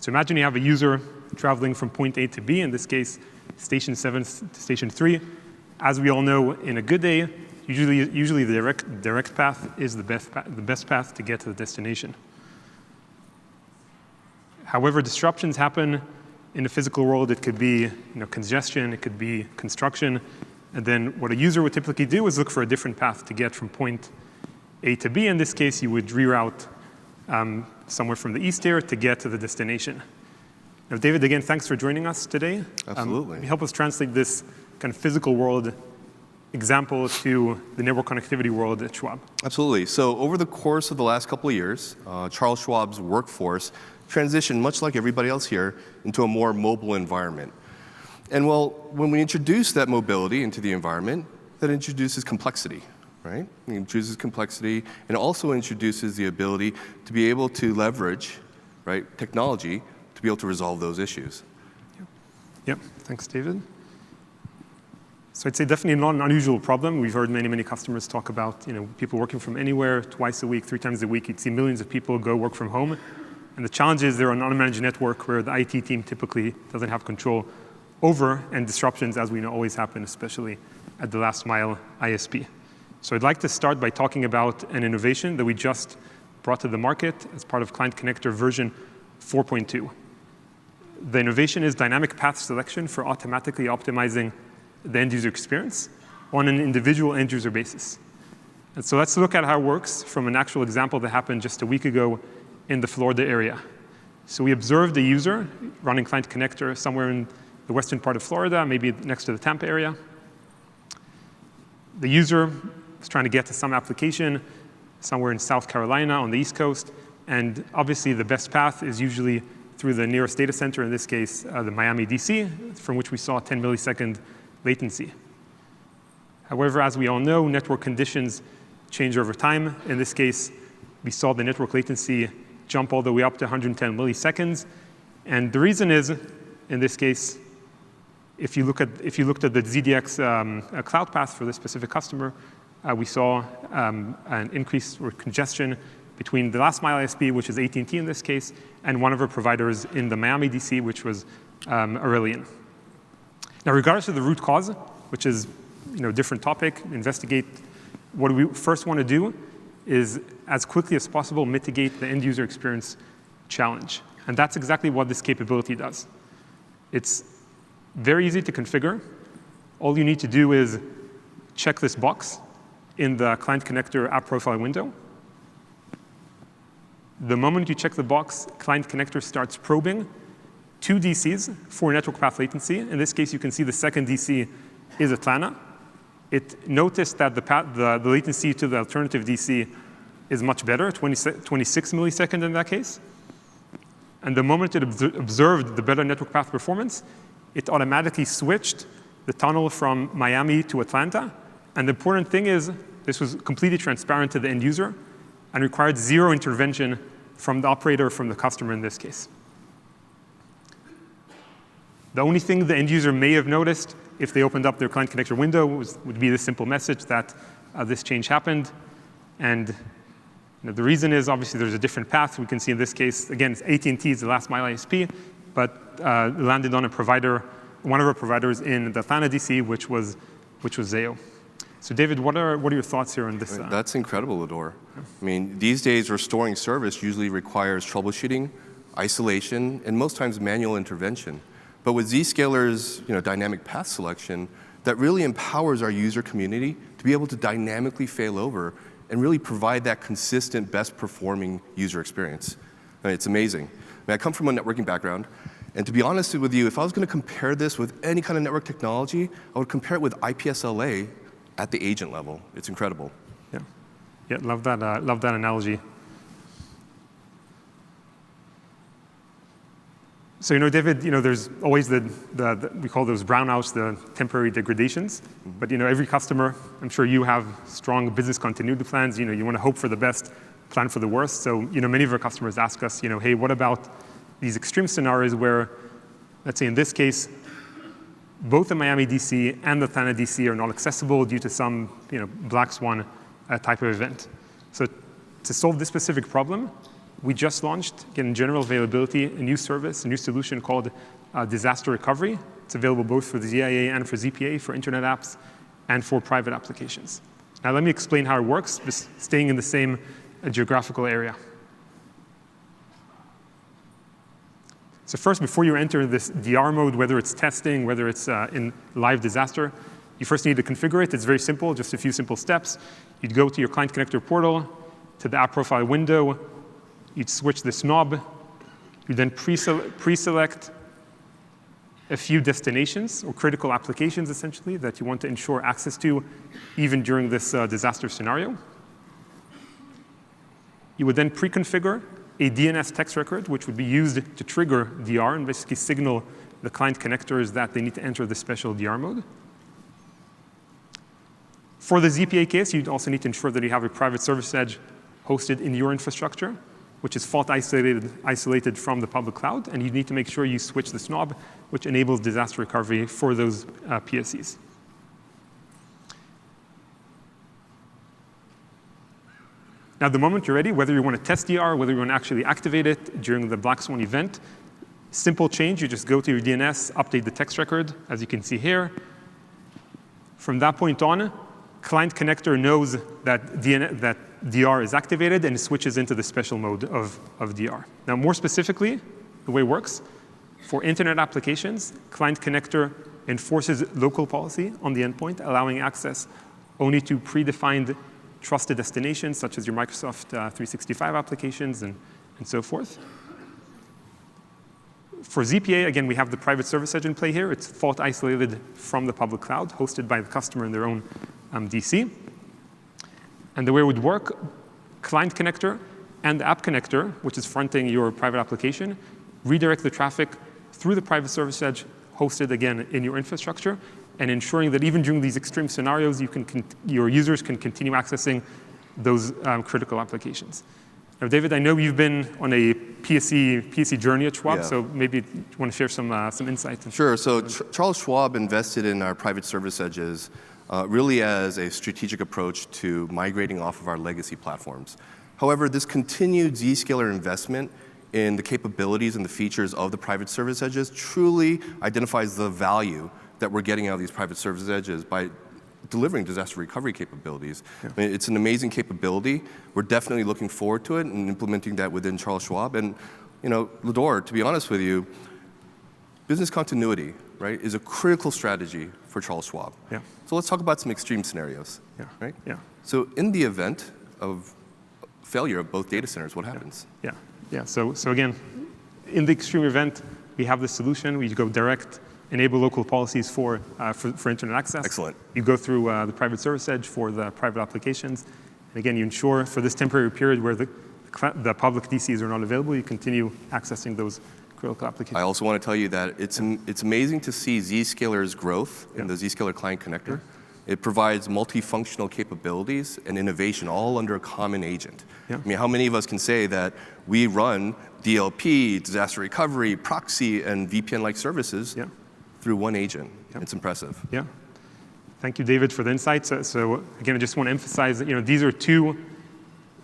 So imagine you have a user traveling from point A to B, in this case, station 7 to station 3. As we all know, in a good day, usually the direct path is the best path to get to the destination. However, disruptions happen in the physical world. It could be congestion, it could be construction. And then what a user would typically do is look for a different path to get from point A to B. In this case, you would reroute somewhere from the east here to get to the destination. Now, David, again, thanks for joining us today. Absolutely. Help us translate this kind of physical world example to the network connectivity world at Schwab. Absolutely. So over the course of the last couple of years, Charles Schwab's workforce transitioned, much like everybody else here, into a more mobile environment. And well, when we introduce that mobility into the environment, that introduces complexity, right? It introduces complexity and also introduces the ability to be able to leverage, right, technology to be able to resolve those issues. Yep. Thanks, David. So I'd say definitely not an unusual problem. We've heard many customers talk about people working from anywhere, twice a week, 3 times a week. You'd see millions of people go work from home. And the challenge is they're on an unmanaged network where the IT team typically doesn't have control over, and disruptions, as we know, always happen, especially at the last mile ISP. So I'd like to start by talking about an innovation that we just brought to the market as part of Client Connector version 4.2. The innovation is dynamic path selection for automatically optimizing the end user experience on an individual end user basis. And so let's look at how it works from an actual example that happened just a week ago in the Florida area. So we observed a user running Client Connector somewhere in the western part of Florida, maybe next to the Tampa area. The user was trying to get to some application somewhere in South Carolina on the East Coast, and obviously the best path is usually through the nearest data center, in this case, the Miami DC, from which we saw 10 millisecond latency. However, as we all know, network conditions change over time. In this case, we saw the network latency jump all the way up to 110 milliseconds. And the reason is, in this case, if you looked at the ZDX cloud path for this specific customer, we saw an increase or congestion between the last mile ISP, which is AT&T in this case, and one of our providers in the Miami DC, which was Aurelian. Now, regardless of the root cause, which is a different topic, investigate, what we first want to do is, as quickly as possible, mitigate the end user experience challenge. And that's exactly what this capability does. It's very easy to configure. All you need to do is check this box in the Client Connector app profile window. The moment you check the box, Client Connector starts probing 2 DCs for network path latency. In this case, you can see the second DC is Atlanta. It noticed that the latency to the alternative DC is much better, 26 milliseconds in that case. And the moment it observed the better network path performance, it automatically switched the tunnel from Miami to Atlanta. And the important thing is, this was completely transparent to the end user and required 0 intervention from the operator, from the customer in this case. The only thing the end user may have noticed if they opened up their Client Connector window would be this simple message that this change happened. And the reason is, obviously, there's a different path. We can see in this case, again, it's AT&T is the last mile ISP, but landed on a provider, one of our providers in the Atlanta DC, which was Zayo. So David, what are your thoughts here on this? That's incredible, Lador. Yeah. I mean, these days, restoring service usually requires troubleshooting, isolation, and most times manual intervention. But with Zscaler's dynamic path selection, that really empowers our user community to be able to dynamically fail over and really provide that consistent, best performing user experience. I mean, it's amazing. I come from a networking background, and to be honest with you, if I was going to compare this with any kind of network technology, I would compare it with IPSLA at the agent level. It's incredible. Yeah, love that analogy. So David, there's always we call those brownouts, the temporary degradations. But every customer, I'm sure you have strong business continuity plans. You want to hope for the best, plan for the worst. So many of our customers ask us, hey, what about these extreme scenarios where, let's say in this case, both the Miami DC and the Atlanta DC are not accessible due to some black swan type of event. So to solve this specific problem, we just launched, again, in general availability, a new service, a new solution called disaster recovery. It's available both for the ZIA and for ZPA, for internet apps, and for private applications. Now let me explain how it works, just staying in the same geographical area. So first, before you enter this DR mode, whether it's testing, whether it's in live disaster, you first need to configure it. It's very simple, just a few simple steps. You'd go to your Client Connector portal, to the app profile window. You'd switch this knob. You then pre-select a few destinations or critical applications, essentially, that you want to ensure access to even during this disaster scenario. You would then pre-configure a DNS text record, which would be used to trigger DR and basically signal the client connectors that they need to enter the special DR mode. For the ZPA case, you'd also need to ensure that you have a private service edge hosted in your infrastructure, which is fault isolated from the public cloud, and you need to make sure you switch this knob, which enables disaster recovery for those PSEs. Now, the moment you're ready, whether you want to test DR, whether you want to actually activate it during the Black Swan event, simple change, you just go to your DNS, update the text record, as you can see here. From that point on, client connector knows that DR is activated and switches into the special mode of DR. Now, more specifically, the way it works, for internet applications, client connector enforces local policy on the endpoint, allowing access only to predefined trusted destinations, such as your Microsoft 365 applications and so forth. For ZPA, again, we have the private service edge in play here. It's fault isolated from the public cloud, hosted by the customer in their own DC. And the way it would work, client connector and the app connector, which is fronting your private application, redirect the traffic through the private service edge hosted, again, in your infrastructure, and ensuring that even during these extreme scenarios, your users can continue accessing those critical applications. Now, David, I know you've been on a PSE journey at Schwab, so maybe you want to share some insights. Sure. So Charles Schwab invested in our private service edges really as a strategic approach to migrating off of our legacy platforms. However, this continued Zscaler investment in the capabilities and the features of the private service edges truly identifies the value that we're getting out of these private service edges by delivering disaster recovery capabilities. Yeah. I mean, it's an amazing capability. We're definitely looking forward to it and implementing that within Charles Schwab. And Lador, to be honest with you, business continuity, right, is a critical strategy for Charles Schwab. Yeah. So let's talk about some extreme scenarios. Yeah. Right? Yeah. So in the event of failure of both data centers, what happens? Yeah. Yeah. So again, in the extreme event, we have the solution. We go direct, enable local policies for internet access. Excellent. You go through the private service edge for the private applications. And again, you ensure for this temporary period where the public DCs are not available, you continue accessing those critical applications. I also want to tell you that it's amazing to see Zscaler's growth in the Zscaler Client Connector. It provides multifunctional capabilities and innovation all under a common agent. Yeah. I mean, how many of us can say that we run DLP, disaster recovery, proxy, and VPN-like services through one agent? Yeah. It's impressive. Yeah. Thank you, David, for the insights. So again, I just want to emphasize that these are two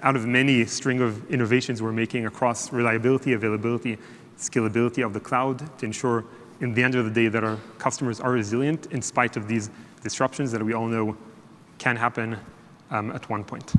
out of many string of innovations we're making across reliability, availability, scalability of the cloud to ensure, in the end of the day, that our customers are resilient in spite of these disruptions that we all know can happen at one point.